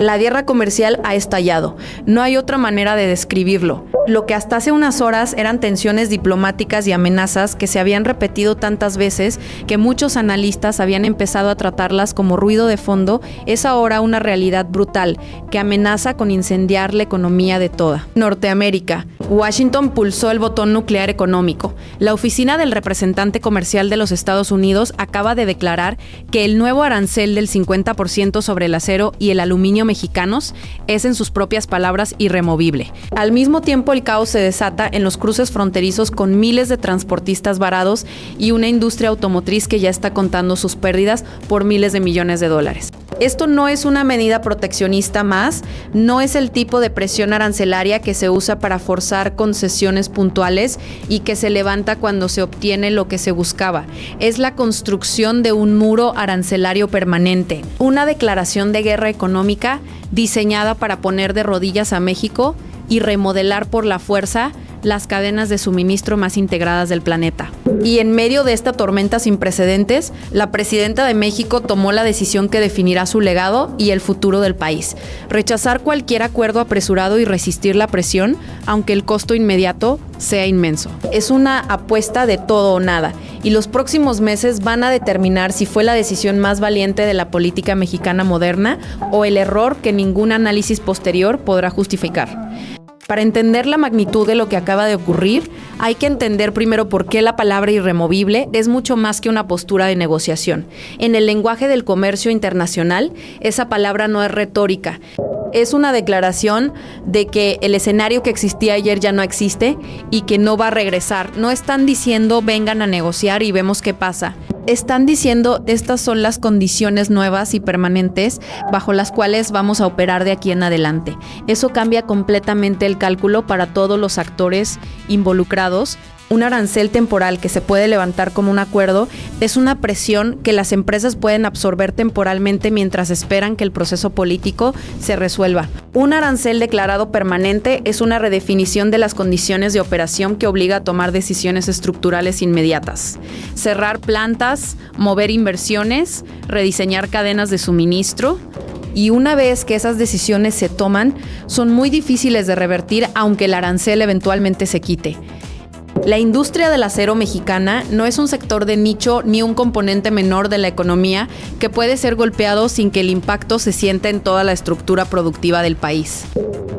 La guerra comercial ha estallado. No hay otra manera de describirlo. Lo que hasta hace unas horas eran tensiones diplomáticas y amenazas que se habían repetido tantas veces que muchos analistas habían empezado a tratarlas como ruido de fondo, es ahora una realidad brutal que amenaza con incendiar la economía de toda Norteamérica. Washington pulsó el botón nuclear económico. La oficina del representante comercial de los Estados Unidos acaba de declarar que el nuevo arancel del 50% sobre el acero y el aluminio mexicanos es, en sus propias palabras, irremovible. Al mismo tiempo, el caos se desata en los cruces fronterizos con miles de transportistas varados y una industria automotriz que ya está contando sus pérdidas por miles de millones de dólares. Esto no es una medida proteccionista más, no es el tipo de presión arancelaria que se usa para forzar concesiones puntuales y que se levanta cuando se obtiene lo que se buscaba. Es la construcción de un muro arancelario permanente, una declaración de guerra económica diseñada para poner de rodillas a México y remodelar por la fuerza las cadenas de suministro más integradas del planeta. Y en medio de esta tormenta sin precedentes, la presidenta de México tomó la decisión que definirá su legado y el futuro del país: rechazar cualquier acuerdo apresurado y resistir la presión, aunque el costo inmediato sea inmenso. Es una apuesta de todo o nada, y los próximos meses van a determinar si fue la decisión más valiente de la política mexicana moderna o el error que ningún análisis posterior podrá justificar. Para entender la magnitud de lo que acaba de ocurrir, hay que entender primero por qué la palabra irremovible es mucho más que una postura de negociación. En el lenguaje del comercio internacional, esa palabra no es retórica. Es una declaración de que el escenario que existía ayer ya no existe y que no va a regresar. No están diciendo vengan a negociar y vemos qué pasa. Están diciendo estas son las condiciones nuevas y permanentes bajo las cuales vamos a operar de aquí en adelante. Eso cambia completamente el cálculo para todos los actores involucrados. Un arancel temporal que se puede levantar como un acuerdo es una presión que las empresas pueden absorber temporalmente mientras esperan que el proceso político se resuelva. Un arancel declarado permanente es una redefinición de las condiciones de operación que obliga a tomar decisiones estructurales inmediatas. Cerrar plantas, mover inversiones, rediseñar cadenas de suministro. Y una vez que esas decisiones se toman, son muy difíciles de revertir aunque el arancel eventualmente se quite. La industria del acero mexicana no es un sector de nicho ni un componente menor de la economía que puede ser golpeado sin que el impacto se sienta en toda la estructura productiva del país.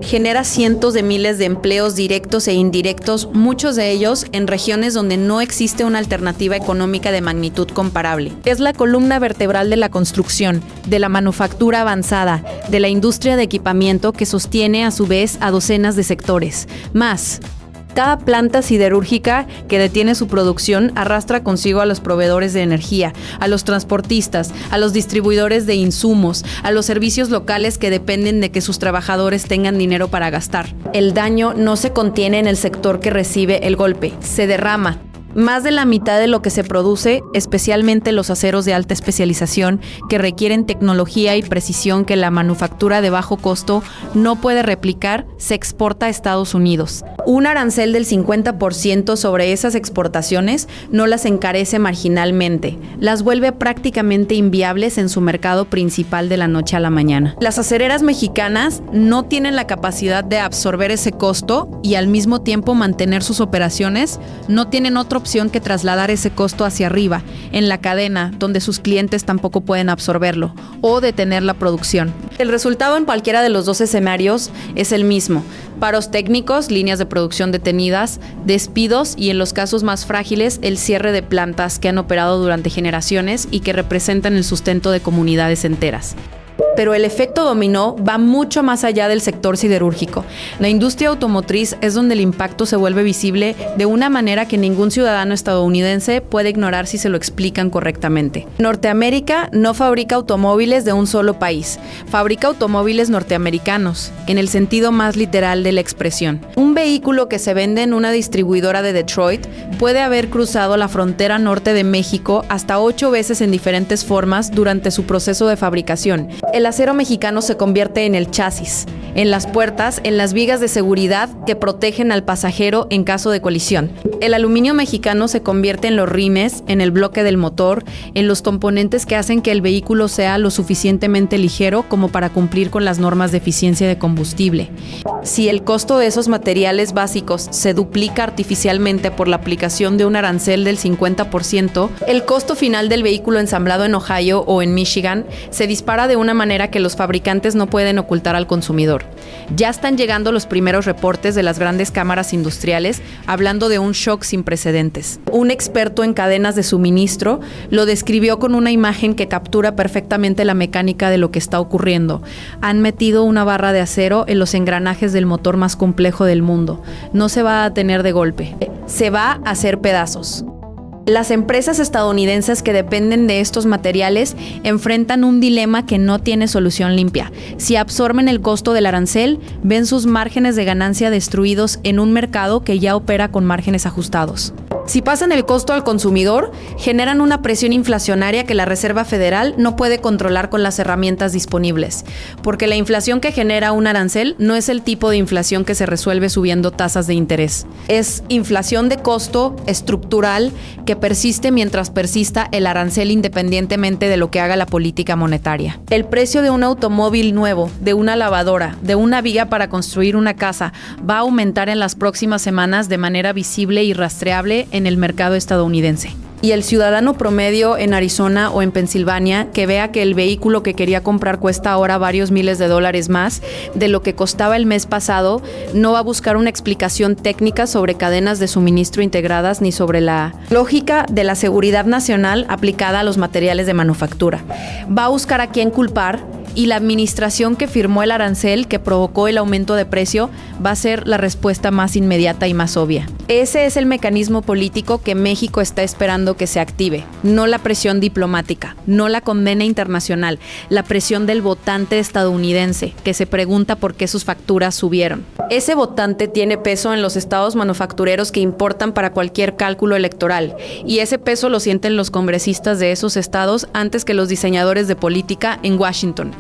Genera cientos de miles de empleos directos e indirectos, muchos de ellos en regiones donde no existe una alternativa económica de magnitud comparable. Es la columna vertebral de la construcción, de la manufactura avanzada, de la industria de equipamiento que sostiene a su vez a docenas de sectores. Más, cada planta siderúrgica que detiene su producción arrastra consigo a los proveedores de energía, a los transportistas, a los distribuidores de insumos, a los servicios locales que dependen de que sus trabajadores tengan dinero para gastar. El daño no se contiene en el sector que recibe el golpe, se derrama. Más de la mitad de lo que se produce, especialmente los aceros de alta especialización, que requieren tecnología y precisión que la manufactura de bajo costo no puede replicar, se exporta a Estados Unidos. Un arancel del 50% sobre esas exportaciones no las encarece marginalmente, las vuelve prácticamente inviables en su mercado principal de la noche a la mañana. Las acereras mexicanas no tienen la capacidad de absorber ese costo y al mismo tiempo mantener sus operaciones, no tienen otra opción que trasladar ese costo hacia arriba, en la cadena, donde sus clientes tampoco pueden absorberlo, o detener la producción. El resultado en cualquiera de los dos escenarios es el mismo: paros técnicos, líneas de producción detenidas, despidos y, en los casos más frágiles, el cierre de plantas que han operado durante generaciones y que representan el sustento de comunidades enteras. Pero el efecto dominó va mucho más allá del sector siderúrgico. La industria automotriz es donde el impacto se vuelve visible de una manera que ningún ciudadano estadounidense puede ignorar si se lo explican correctamente. Norteamérica no fabrica automóviles de un solo país, fabrica automóviles norteamericanos, en el sentido más literal de la expresión. Un vehículo que se vende en una distribuidora de Detroit puede haber cruzado la frontera norte de México hasta 8 veces en diferentes formas durante su proceso de fabricación. El acero mexicano se convierte en el chasis, en las puertas, en las vigas de seguridad que protegen al pasajero en caso de colisión. El aluminio mexicano se convierte en los rines, en el bloque del motor, en los componentes que hacen que el vehículo sea lo suficientemente ligero como para cumplir con las normas de eficiencia de combustible. Si el costo de esos materiales básicos se duplica artificialmente por la aplicación de un arancel del 50%, el costo final del vehículo ensamblado en Ohio o en Michigan se dispara de una manera que los fabricantes no pueden ocultar al consumidor. Ya están llegando los primeros reportes de las grandes cámaras industriales hablando de un shock sin precedentes. Un experto en cadenas de suministro lo describió con una imagen que captura perfectamente la mecánica de lo que está ocurriendo. Han metido una barra de acero en los engranajes del motor más complejo del mundo. No se va a detener de golpe. Se va a hacer pedazos. Las empresas estadounidenses que dependen de estos materiales enfrentan un dilema que no tiene solución limpia. Si absorben el costo del arancel, ven sus márgenes de ganancia destruidos en un mercado que ya opera con márgenes ajustados. Si pasan el costo al consumidor, generan una presión inflacionaria que la Reserva Federal no puede controlar con las herramientas disponibles, porque la inflación que genera un arancel no es el tipo de inflación que se resuelve subiendo tasas de interés. Es inflación de costo estructural que persiste mientras persista el arancel independientemente de lo que haga la política monetaria. El precio de un automóvil nuevo, de una lavadora, de una viga para construir una casa, va a aumentar en las próximas semanas de manera visible y rastreable en el mercado estadounidense. Y el ciudadano promedio en Arizona o en Pensilvania que vea que el vehículo que quería comprar cuesta ahora varios miles de dólares más de lo que costaba el mes pasado, no va a buscar una explicación técnica sobre cadenas de suministro integradas ni sobre la lógica de la seguridad nacional aplicada a los materiales de manufactura. Va a buscar a quién culpar, y la administración que firmó el arancel que provocó el aumento de precio va a ser la respuesta más inmediata y más obvia. Ese es el mecanismo político que México está esperando que se active, no la presión diplomática, no la condena internacional, la presión del votante estadounidense que se pregunta por qué sus facturas subieron. Ese votante tiene peso en los estados manufactureros que importan para cualquier cálculo electoral, y ese peso lo sienten los congresistas de esos estados antes que los diseñadores de política en Washington.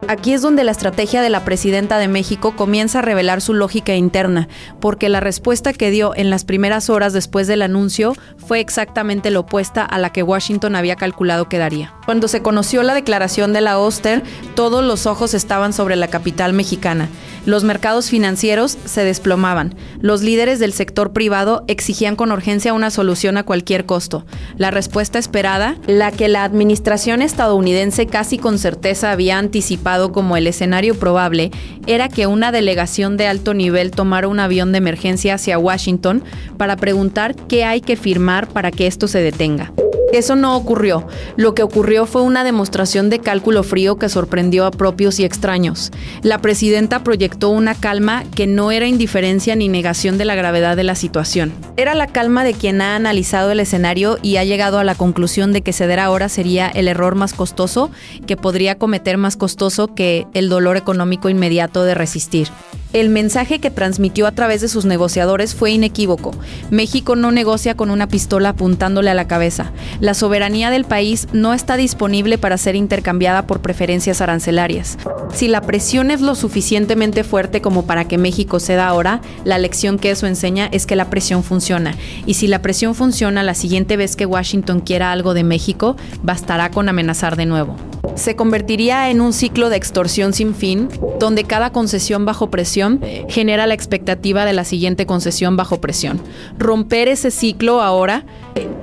Aquí es donde la estrategia de la presidenta de México comienza a revelar su lógica interna, porque la respuesta que dio en las primeras horas después del anuncio fue exactamente la opuesta a la que Washington había calculado que daría. Cuando se conoció la declaración de la Oster, todos los ojos estaban sobre la capital mexicana. Los mercados financieros se desplomaban. Los líderes del sector privado exigían con urgencia una solución a cualquier costo. La respuesta esperada, la que la administración estadounidense casi con certeza había anticipado como el escenario probable, era que una delegación de alto nivel tomara un avión de emergencia hacia Washington para preguntar qué hay que firmar para que esto se detenga. Eso no ocurrió. Lo que ocurrió fue una demostración de cálculo frío que sorprendió a propios y extraños. La presidenta proyectó una calma que no era indiferencia ni negación de la gravedad de la situación. Era la calma de quien ha analizado el escenario y ha llegado a la conclusión de que ceder ahora sería el error más costoso que podría cometer, más costoso que el dolor económico inmediato de resistir. El mensaje que transmitió a través de sus negociadores fue inequívoco. México no negocia con una pistola apuntándole a la cabeza. La soberanía del país no está disponible para ser intercambiada por preferencias arancelarias. Si la presión es lo suficientemente fuerte como para que México ceda ahora, la lección que eso enseña es que la presión funciona. Y si la presión funciona, la siguiente vez que Washington quiera algo de México, bastará con amenazar de nuevo. Se convertiría en un ciclo de extorsión sin fin, donde cada concesión bajo presión genera la expectativa de la siguiente concesión bajo presión. Romper ese ciclo ahora,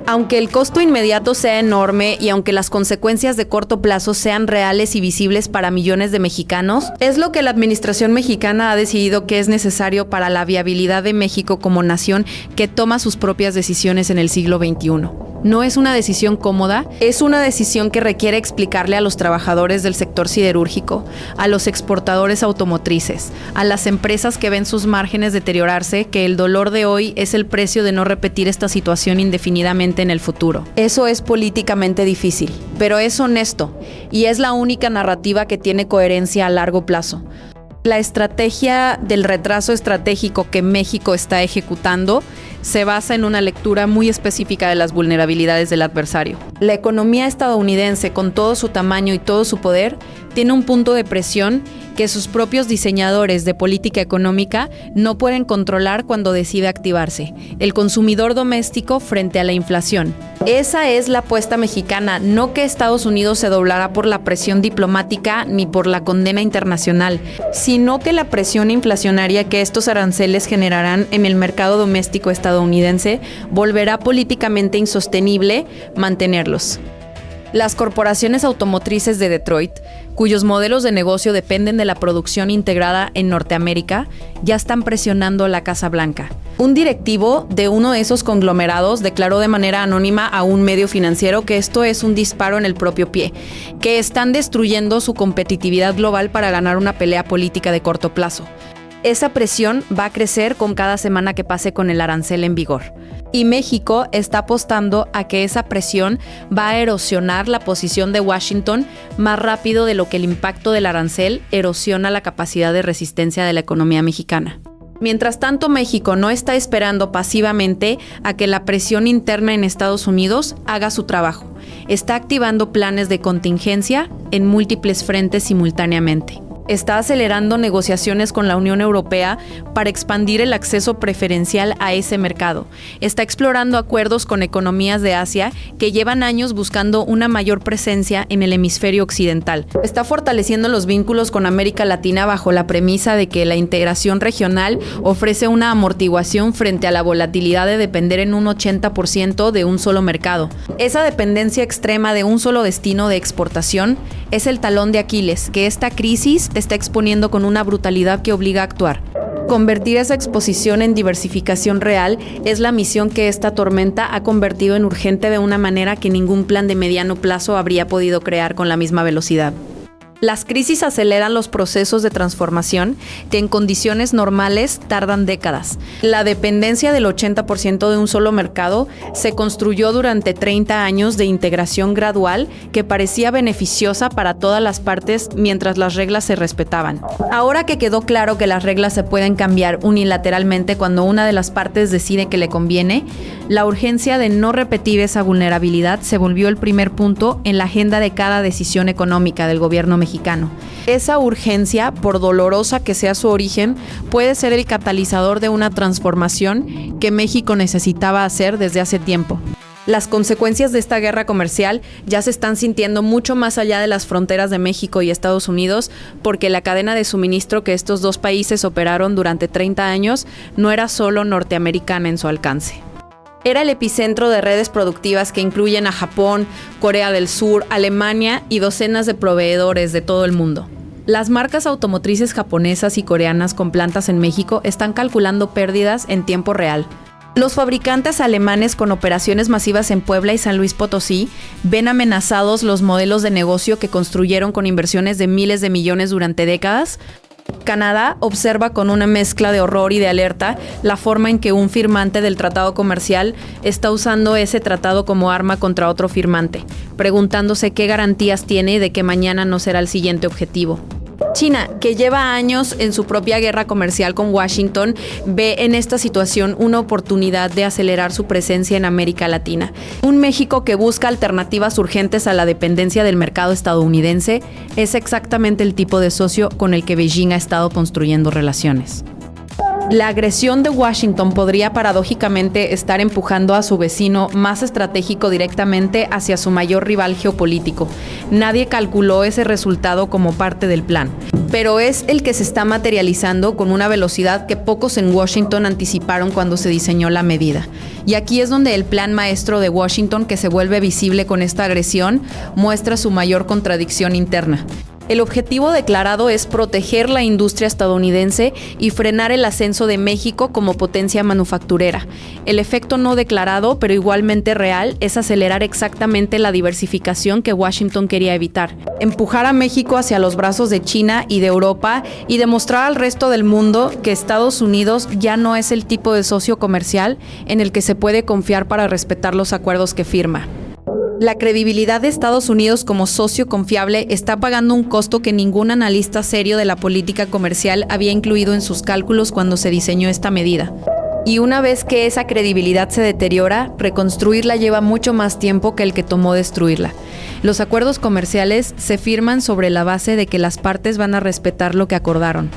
aunque el costo inmediato sea enorme y aunque las consecuencias de corto plazo sean reales y visibles para millones de mexicanos, es lo que la administración mexicana ha decidido que es necesario para la viabilidad de México como nación que toma sus propias decisiones en el siglo XXI. No es una decisión cómoda, es una decisión que requiere explicarle a los trabajadores del sector siderúrgico, a los exportadores automotrices, a las empresas que ven sus márgenes deteriorarse, que el dolor de hoy es el precio de no repetir esta situación indefinidamente en el futuro. Eso es políticamente difícil, pero es honesto y es la única narrativa que tiene coherencia a largo plazo. La estrategia del retraso estratégico que México está ejecutando se basa en una lectura muy específica de las vulnerabilidades del adversario. La economía estadounidense, con todo su tamaño y todo su poder, tiene un punto de presión que sus propios diseñadores de política económica no pueden controlar cuando decide activarse: el consumidor doméstico frente a la inflación. Esa es la apuesta mexicana, no que Estados Unidos se doblará por la presión diplomática ni por la condena internacional, sino que la presión inflacionaria que estos aranceles generarán en el mercado doméstico estadounidense volverá políticamente insostenible mantenerlos. Las corporaciones automotrices de Detroit, cuyos modelos de negocio dependen de la producción integrada en Norteamérica, ya están presionando la Casa Blanca. Un directivo de uno de esos conglomerados declaró de manera anónima a un medio financiero que esto es un disparo en el propio pie, que están destruyendo su competitividad global para ganar una pelea política de corto plazo. Esa presión va a crecer con cada semana que pase con el arancel en vigor. Y México está apostando a que esa presión va a erosionar la posición de Washington más rápido de lo que el impacto del arancel erosiona la capacidad de resistencia de la economía mexicana. Mientras tanto, México no está esperando pasivamente a que la presión interna en Estados Unidos haga su trabajo. Está activando planes de contingencia en múltiples frentes simultáneamente. Está acelerando negociaciones con la Unión Europea para expandir el acceso preferencial a ese mercado. Está explorando acuerdos con economías de Asia que llevan años buscando una mayor presencia en el hemisferio occidental. Está fortaleciendo los vínculos con América Latina bajo la premisa de que la integración regional ofrece una amortiguación frente a la volatilidad de depender en un 80% de un solo mercado. Esa dependencia extrema de un solo destino de exportación es el talón de Aquiles que esta crisis te está exponiendo con una brutalidad que obliga a actuar. Convertir esa exposición en diversificación real es la misión que esta tormenta ha convertido en urgente de una manera que ningún plan de mediano plazo habría podido crear con la misma velocidad. Las crisis aceleran los procesos de transformación que en condiciones normales tardan décadas. La dependencia del 80% de un solo mercado se construyó durante 30 años de integración gradual que parecía beneficiosa para todas las partes mientras las reglas se respetaban. Ahora que quedó claro que las reglas se pueden cambiar unilateralmente cuando una de las partes decide que le conviene, la urgencia de no repetir esa vulnerabilidad se volvió el primer punto en la agenda de cada decisión económica del gobierno mexicano. Esa urgencia, por dolorosa que sea su origen, puede ser el catalizador de una transformación que México necesitaba hacer desde hace tiempo. Las consecuencias de esta guerra comercial ya se están sintiendo mucho más allá de las fronteras de México y Estados Unidos, porque la cadena de suministro que estos dos países operaron durante 30 años no era solo norteamericana en su alcance. Era el epicentro de redes productivas que incluyen a Japón, Corea del Sur, Alemania y docenas de proveedores de todo el mundo. Las marcas automotrices japonesas y coreanas con plantas en México están calculando pérdidas en tiempo real. Los fabricantes alemanes con operaciones masivas en Puebla y San Luis Potosí ven amenazados los modelos de negocio que construyeron con inversiones de miles de millones durante décadas. Canadá observa con una mezcla de horror y de alerta la forma en que un firmante del tratado comercial está usando ese tratado como arma contra otro firmante, preguntándose qué garantías tiene de que mañana no será el siguiente objetivo. China, que lleva años en su propia guerra comercial con Washington, ve en esta situación una oportunidad de acelerar su presencia en América Latina. Un México que busca alternativas urgentes a la dependencia del mercado estadounidense es exactamente el tipo de socio con el que Beijing ha estado construyendo relaciones. La agresión de Washington podría paradójicamente estar empujando a su vecino más estratégico directamente hacia su mayor rival geopolítico. Nadie calculó ese resultado como parte del plan, pero es el que se está materializando con una velocidad que pocos en Washington anticiparon cuando se diseñó la medida. Y aquí es donde el plan maestro de Washington, que se vuelve visible con esta agresión, muestra su mayor contradicción interna. El objetivo declarado es proteger la industria estadounidense y frenar el ascenso de México como potencia manufacturera. El efecto no declarado, pero igualmente real, es acelerar exactamente la diversificación que Washington quería evitar. Empujar a México hacia los brazos de China y de Europa y demostrar al resto del mundo que Estados Unidos ya no es el tipo de socio comercial en el que se puede confiar para respetar los acuerdos que firma. La credibilidad de Estados Unidos como socio confiable está pagando un costo que ningún analista serio de la política comercial había incluido en sus cálculos cuando se diseñó esta medida. Y una vez que esa credibilidad se deteriora, reconstruirla lleva mucho más tiempo que el que tomó destruirla. Los acuerdos comerciales se firman sobre la base de que las partes van a respetar lo que acordaron.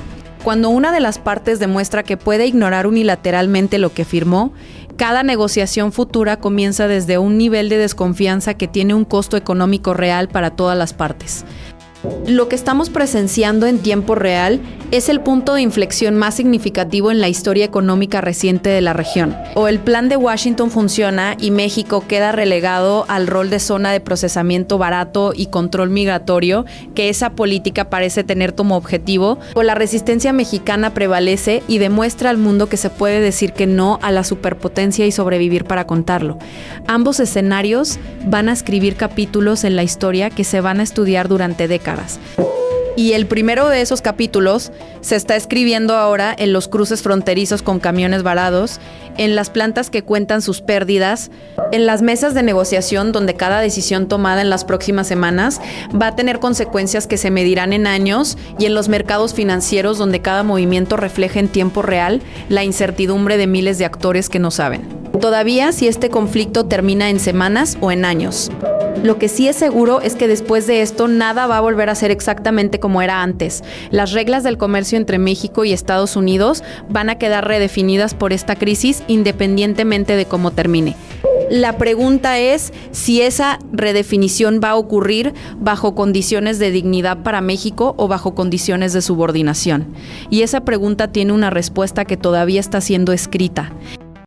Cuando una de las partes demuestra que puede ignorar unilateralmente lo que firmó, cada negociación futura comienza desde un nivel de desconfianza que tiene un costo económico real para todas las partes. Lo que estamos presenciando en tiempo real es el punto de inflexión más significativo en la historia económica reciente de la región. O el plan de Washington funciona y México queda relegado al rol de zona de procesamiento barato y control migratorio que esa política parece tener como objetivo, o la resistencia mexicana prevalece y demuestra al mundo que se puede decir que no a la superpotencia y sobrevivir para contarlo. Ambos escenarios van a escribir capítulos en la historia que se van a estudiar durante décadas. Y el primero de esos capítulos se está escribiendo ahora en los cruces fronterizos con camiones varados, en las plantas que cuentan sus pérdidas, en las mesas de negociación donde cada decisión tomada en las próximas semanas va a tener consecuencias que se medirán en años, y en los mercados financieros donde cada movimiento refleja en tiempo real la incertidumbre de miles de actores que no saben todavía si este conflicto termina en semanas o en años. Lo que sí es seguro es que después de esto nada va a volver a ser exactamente como era antes. Las reglas del comercio entre México y Estados Unidos van a quedar redefinidas por esta crisis independientemente de cómo termine. La pregunta es si esa redefinición va a ocurrir bajo condiciones de dignidad para México o bajo condiciones de subordinación. Y esa pregunta tiene una respuesta que todavía está siendo escrita.